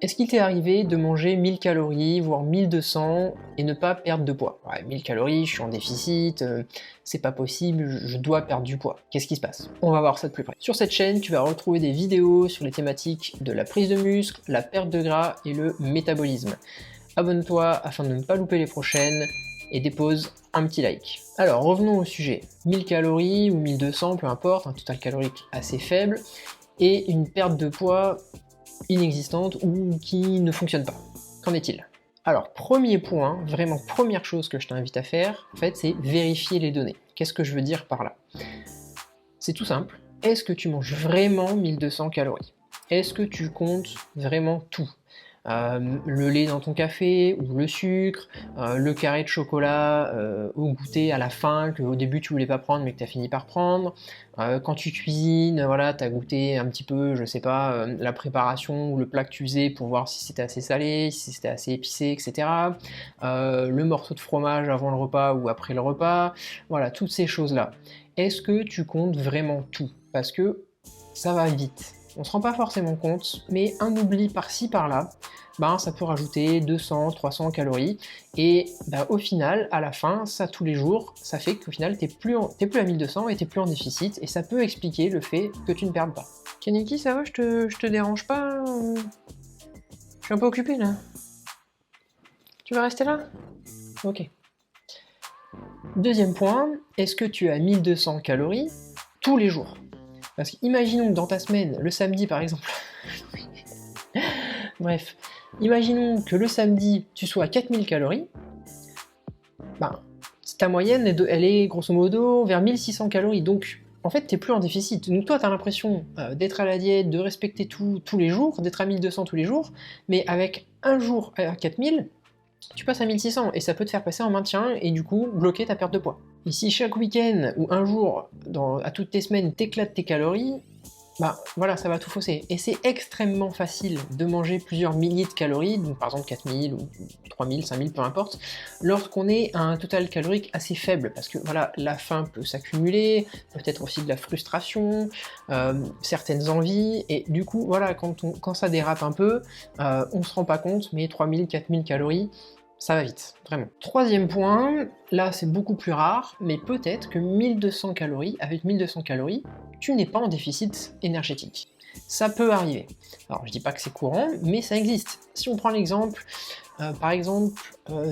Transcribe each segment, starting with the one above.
Est-ce qu'il t'est arrivé de manger 1000 calories, voire 1200 et ne pas perdre de poids? Ouais, 1000 calories, je suis en déficit, c'est pas possible, je dois perdre du poids. Qu'est-ce qui se passe? On va voir ça de plus près. Sur cette chaîne, tu vas retrouver des vidéos sur les thématiques de la prise de muscle, la perte de gras et le métabolisme. Abonne-toi afin de ne pas louper les prochaines et dépose un petit like. Alors revenons au sujet. 1000 calories ou 1200, peu importe, un total calorique assez faible et une perte de poids inexistante ou qui ne fonctionne pas. Qu'en est-il? Alors, premier point, vraiment première chose que je t'invite à faire, en fait, c'est vérifier les données. Qu'est-ce que je veux dire par là? C'est tout simple. Est-ce que tu manges vraiment 1200 calories? Est-ce que tu comptes vraiment tout? Le lait dans ton café ou le sucre, le carré de chocolat au goûter à la fin que au début tu voulais pas prendre mais que tu as fini par prendre, quand tu cuisines, voilà, tu as goûté un petit peu, je sais pas, la préparation ou le plat que tu faisais pour voir si c'était assez salé, si c'était assez épicé, etc. Le morceau de fromage avant le repas ou après le repas, voilà, toutes ces choses-là. Est-ce que tu comptes vraiment tout? Parce que ça va vite. On se rend pas forcément compte, mais un oubli par-ci par-là, ben, ça peut rajouter 200, 300 calories, et ben, au final, à la fin, ça tous les jours, ça fait qu'au final, t'es plus à 1200 et t'es plus en déficit, et ça peut expliquer le fait que tu ne perdes pas. Kaneki, ça va, je te dérange pas? Je suis un peu occupé là. Tu vas rester là? Ok. Deuxième point, est-ce que tu as 1200 calories tous les jours? Parce qu'imaginons que dans ta semaine, le samedi par exemple, bref, imaginons que le samedi, tu sois à 4000 calories, ben, ta moyenne, elle est grosso modo vers 1600 calories, donc en fait, t'es plus en déficit. Donc toi, t'as l'impression d'être à la diète, de respecter tout tous les jours, d'être à 1200 tous les jours, mais avec un jour à 4000, tu passes à 1600, et ça peut te faire passer en maintien, et du coup, bloquer ta perte de poids. Et si chaque week-end, ou un jour, à toutes tes semaines, t'éclates tes calories, bah voilà, ça va tout fausser. Et c'est extrêmement facile de manger plusieurs milliers de calories, donc par exemple 4000 ou 3000, 5000, peu importe, lorsqu'on est à un total calorique assez faible, parce que voilà, la faim peut s'accumuler, peut-être aussi de la frustration, certaines envies, et du coup, voilà, quand ça dérape un peu, on se rend pas compte, mais 3000, 4000 calories, ça va vite, vraiment. Troisième point, là c'est beaucoup plus rare, mais peut-être que 1200 calories, avec 1200 calories, tu n'es pas en déficit énergétique. Ça peut arriver. Alors je dis pas que c'est courant, mais ça existe. Si on prend l'exemple, par exemple,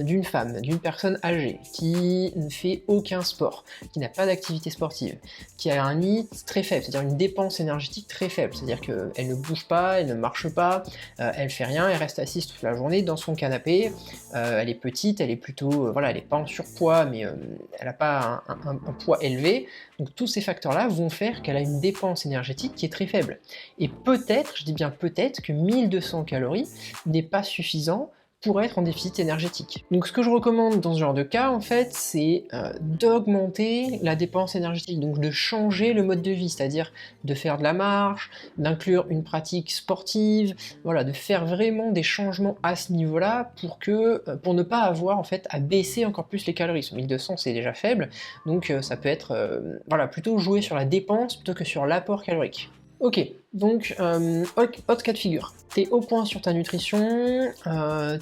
d'une femme, d'une personne âgée, qui ne fait aucun sport, qui n'a pas d'activité sportive, qui a un NEAT très faible, c'est-à-dire une dépense énergétique très faible, c'est-à-dire qu'elle ne bouge pas, elle ne marche pas, elle fait rien, elle reste assise toute la journée dans son canapé, elle est petite, elle est plutôt, voilà, elle n'est pas en surpoids, mais elle n'a pas un poids élevé, donc tous ces facteurs-là vont faire qu'elle a une dépense énergétique qui est très faible. Et peut-être, je dis bien peut-être, que 1200 calories n'est pas suffisant pour être en déficit énergétique. Donc ce que je recommande dans ce genre de cas, en fait, c'est d'augmenter la dépense énergétique, donc de changer le mode de vie, c'est-à-dire de faire de la marche, d'inclure une pratique sportive, voilà, de faire vraiment des changements à ce niveau-là pour ne pas avoir en fait à baisser encore plus les calories. Sur 1200 c'est déjà faible, donc ça peut être voilà, plutôt jouer sur la dépense plutôt que sur l'apport calorique. Ok, donc autre cas de figure. T'es au point sur ta nutrition,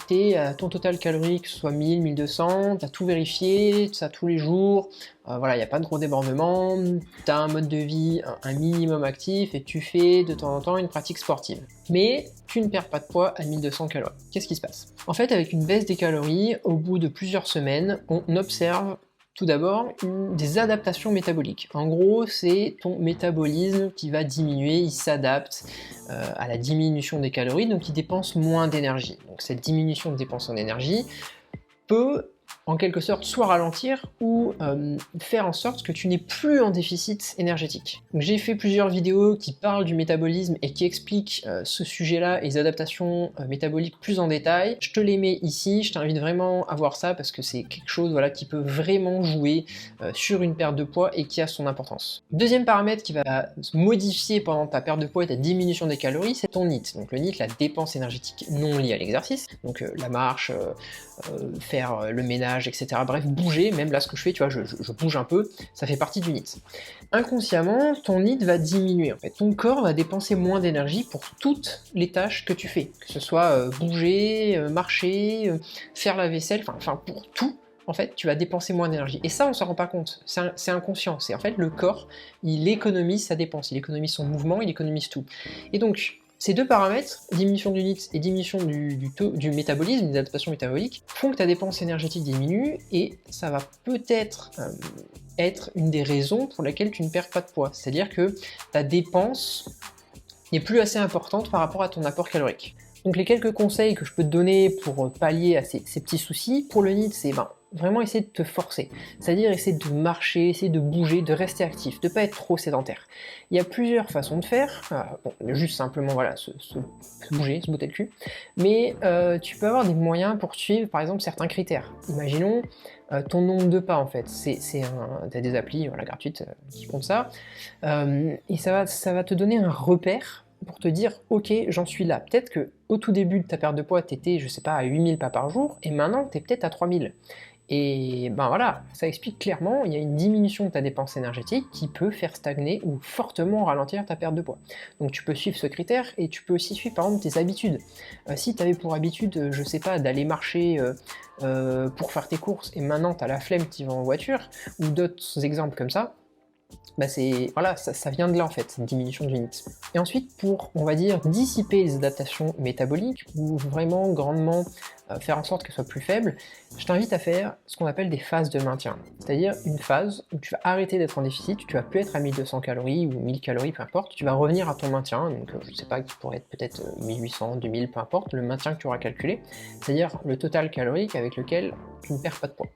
t'es à ton total calorique, que ce soit 1000, 1200, t'as tout vérifié, ça tous les jours, voilà, il n'y a pas de gros débordements, t'as un mode de vie un minimum actif et tu fais de temps en temps une pratique sportive. Mais tu ne perds pas de poids à 1200 calories. Qu'est-ce qui se passe? En fait, avec une baisse des calories, au bout de plusieurs semaines, on observe tout d'abord, des adaptations métaboliques. En gros, c'est ton métabolisme qui va diminuer, il s'adapte à la diminution des calories, donc il dépense moins d'énergie. Donc cette diminution de dépense en énergie peut en quelque sorte soit ralentir ou faire en sorte que tu n'es plus en déficit énergétique. J'ai fait plusieurs vidéos qui parlent du métabolisme et qui expliquent ce sujet-là et les adaptations métaboliques plus en détail. Je te les mets ici, je t'invite vraiment à voir ça parce que c'est quelque chose, voilà, qui peut vraiment jouer sur une perte de poids et qui a son importance. Deuxième paramètre qui va se modifier pendant ta perte de poids et ta diminution des calories, c'est ton NEAT. Donc le NEAT, la dépense énergétique non liée à l'exercice, donc la marche, faire le ménage, ménage, etc. Bref, bouger, même là ce que je fais, tu vois, je bouge un peu, ça fait partie du NEAT. Inconsciemment, ton NEAT va diminuer, en fait. Ton corps va dépenser moins d'énergie pour toutes les tâches que tu fais, que ce soit bouger, marcher, faire la vaisselle, enfin pour tout. En fait, tu vas dépenser moins d'énergie. Et ça, on s'en rend pas compte. C'est inconscient. C'est en fait le corps, il économise sa dépense, il économise son mouvement, il économise tout. Et donc, ces deux paramètres, diminution du NEAT et diminution du métabolisme, des adaptations métaboliques, font que ta dépense énergétique diminue et ça va peut-être être une des raisons pour lesquelles tu ne perds pas de poids. C'est-à-dire que ta dépense n'est plus assez importante par rapport à ton apport calorique. Donc les quelques conseils que je peux te donner pour pallier à ces petits soucis, pour le NEAT, c'est vraiment essayer de te forcer. C'est-à-dire essayer de marcher, essayer de bouger, de rester actif, de ne pas être trop sédentaire. Il y a plusieurs façons de faire, juste simplement voilà, se bouger, se botter le cul, mais tu peux avoir des moyens pour suivre par exemple certains critères. Imaginons ton nombre de pas en fait, t'as des applis voilà, gratuites qui comptent ça, et ça va te donner un repère pour te dire ok j'en suis là. Peut-être que au tout début de ta perte de poids t'étais je sais pas à 8000 pas par jour et maintenant t'es peut-être à 3000. Et voilà, ça explique clairement, il y a une diminution de ta dépense énergétique qui peut faire stagner ou fortement ralentir ta perte de poids. Donc tu peux suivre ce critère et tu peux aussi suivre par exemple tes habitudes. Si tu avais pour habitude, je sais pas, d'aller marcher pour faire tes courses et maintenant tu as la flemme, tu vas en voiture, ou d'autres exemples comme ça, ça vient de là en fait, cette diminution du NEAT. Et ensuite, pour, on va dire, dissiper les adaptations métaboliques, ou vraiment grandement faire en sorte qu'elles soient plus faibles, je t'invite à faire ce qu'on appelle des phases de maintien. C'est-à-dire une phase où tu vas arrêter d'être en déficit, tu vas plus être à 1200 calories ou 1000 calories, peu importe, tu vas revenir à ton maintien, donc je sais pas, qui pourrait être peut-être 1800, 2000, peu importe, le maintien que tu auras calculé, c'est-à-dire le total calorique avec lequel tu ne perds pas de poids.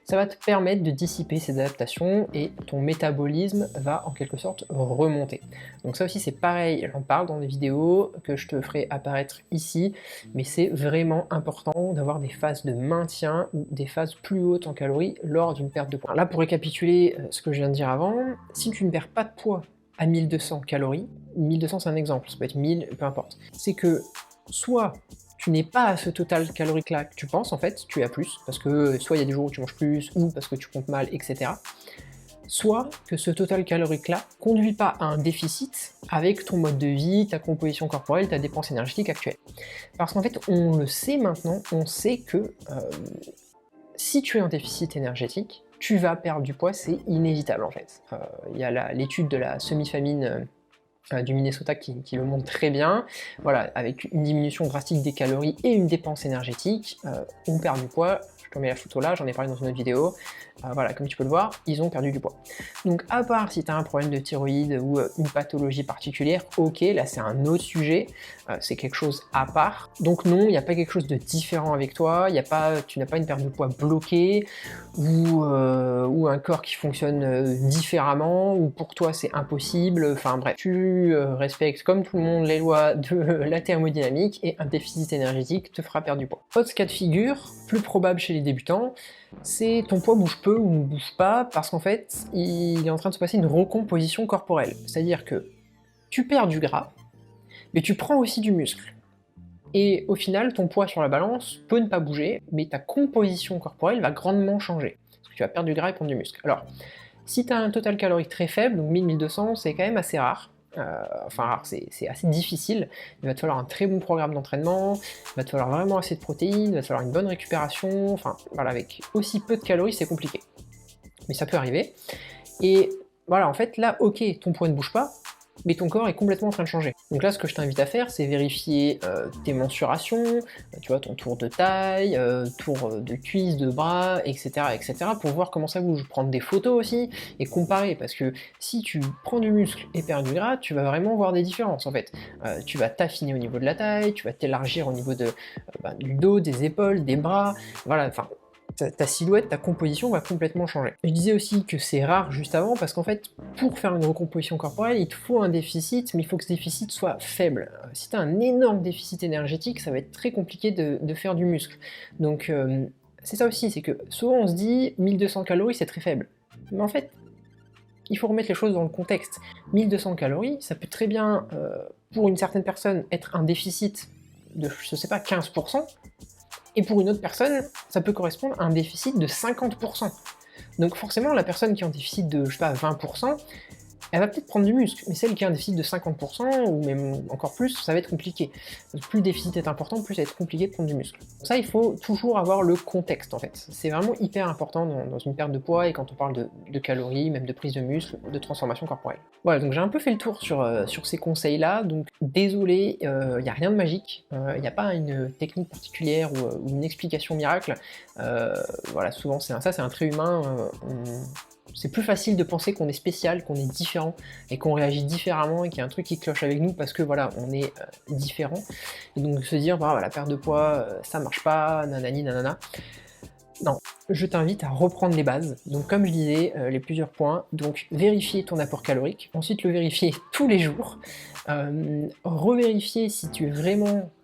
Ça va te permettre de dissiper ces adaptations et ton métabolisme va en quelque sorte remonter. Donc ça aussi c'est pareil, j'en parle dans des vidéos que je te ferai apparaître ici, mais c'est vraiment important d'avoir des phases de maintien ou des phases plus hautes en calories lors d'une perte de poids. Là pour récapituler ce que je viens de dire avant, si tu ne perds pas de poids à 1200 calories, 1200 c'est un exemple, ça peut être 1000, peu importe, c'est que soit tu n'es pas à ce total calorique là que tu penses en fait, tu es à plus, parce que soit il y a des jours où tu manges plus, ou parce que tu comptes mal, etc. Soit que ce total calorique là conduit pas à un déficit avec ton mode de vie, ta composition corporelle, ta dépense énergétique actuelle. Parce qu'en fait, on le sait maintenant, on sait que si tu es en déficit énergétique, tu vas perdre du poids, c'est inévitable en fait. Il y a l'étude de la semi-famine du Minnesota qui le montre très bien, voilà, avec une diminution drastique des calories et une dépense énergétique, on perd du poids. Je te mets la photo là, j'en ai parlé dans une autre vidéo, voilà, comme tu peux le voir, ils ont perdu du poids. Donc à part si tu as un problème de thyroïde ou une pathologie particulière, ok, là c'est un autre sujet, c'est quelque chose à part. Donc non, il n'y a pas quelque chose de différent avec toi, tu n'as pas une perte de poids bloquée, ou un corps qui fonctionne différemment, ou pour toi c'est impossible, enfin bref, tu respectes comme tout le monde les lois de la thermodynamique et un déficit énergétique te fera perdre du poids. Autre cas de figure, plus probable chez les débutants, c'est ton poids bouge peu ou ne bouge pas parce qu'en fait il est en train de se passer une recomposition corporelle, c'est-à-dire que tu perds du gras, mais tu prends aussi du muscle. Et au final, ton poids sur la balance peut ne pas bouger, mais ta composition corporelle va grandement changer. Parce que tu vas perdre du gras et prendre du muscle. Alors, si tu as un total calorique très faible, donc 1000-1200, c'est quand même assez rare. Enfin rare, c'est assez difficile. Il va te falloir un très bon programme d'entraînement, il va te falloir vraiment assez de protéines, il va te falloir une bonne récupération, enfin voilà, avec aussi peu de calories, c'est compliqué. Mais ça peut arriver. Et voilà, en fait, là, ok, ton poids ne bouge pas, mais ton corps est complètement en train de changer. Donc là, ce que je t'invite à faire, c'est vérifier tes mensurations, tu vois, ton tour de taille, tour de cuisse, de bras, etc., etc., pour voir comment ça bouge. Prendre des photos aussi, et comparer, parce que si tu prends du muscle et perds du gras, tu vas vraiment voir des différences, en fait. Tu vas t'affiner au niveau de la taille, tu vas t'élargir au niveau du dos, des épaules, des bras, voilà, enfin... Ta silhouette, ta composition va complètement changer. Je disais aussi que c'est rare juste avant parce qu'en fait, pour faire une recomposition corporelle, il te faut un déficit, mais il faut que ce déficit soit faible. Si tu as un énorme déficit énergétique, ça va être très compliqué de faire du muscle. Donc c'est ça aussi, c'est que souvent on se dit 1200 calories c'est très faible. Mais en fait, il faut remettre les choses dans le contexte. 1200 calories, ça peut très bien, pour une certaine personne, être un déficit de, je sais pas, 15%, Et pour une autre personne, ça peut correspondre à un déficit de 50%. Donc forcément, la personne qui est en déficit de, je sais pas, 20%, elle va peut-être prendre du muscle, mais celle qui a un déficit de 50%, ou même encore plus, ça va être compliqué. Donc plus le déficit est important, plus ça va être compliqué de prendre du muscle. Donc ça, il faut toujours avoir le contexte, en fait. C'est vraiment hyper important dans une perte de poids, et quand on parle de calories, même de prise de muscle, de transformation corporelle. Voilà, donc j'ai un peu fait le tour sur ces conseils-là, donc désolé, il n'y a rien de magique, il n'y a pas une technique particulière ou une explication miracle. Voilà, souvent c'est un trait humain, c'est plus facile de penser qu'on est spécial, qu'on est différent, et qu'on réagit différemment, et qu'il y a un truc qui cloche avec nous parce que voilà, on est différent. Et donc se dire, bah, la perte de poids, ça marche pas, nanani nanana. Non, je t'invite à reprendre les bases. Donc comme je disais, les plusieurs points, donc vérifier ton apport calorique, ensuite le vérifier tous les jours, revérifier si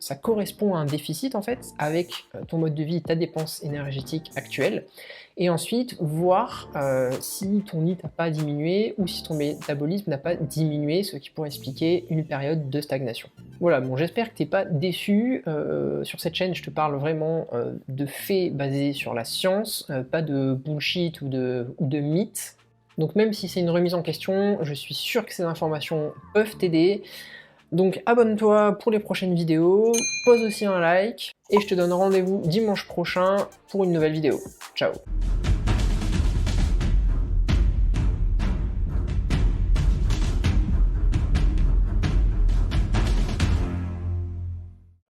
ça correspond à un déficit en fait, avec ton mode de vie, ta dépense énergétique actuelle, et ensuite voir si ton NEAT n'a pas diminué ou si ton métabolisme n'a pas diminué, ce qui pourrait expliquer une période de stagnation. Voilà, bon, j'espère que t'es pas déçu. Sur cette chaîne, je te parle vraiment de faits basés sur la science, pas de bullshit ou de mythes. Donc même si c'est une remise en question, je suis sûr que ces informations peuvent t'aider. Donc abonne-toi pour les prochaines vidéos, pose aussi un like, et je te donne rendez-vous dimanche prochain pour une nouvelle vidéo. Ciao!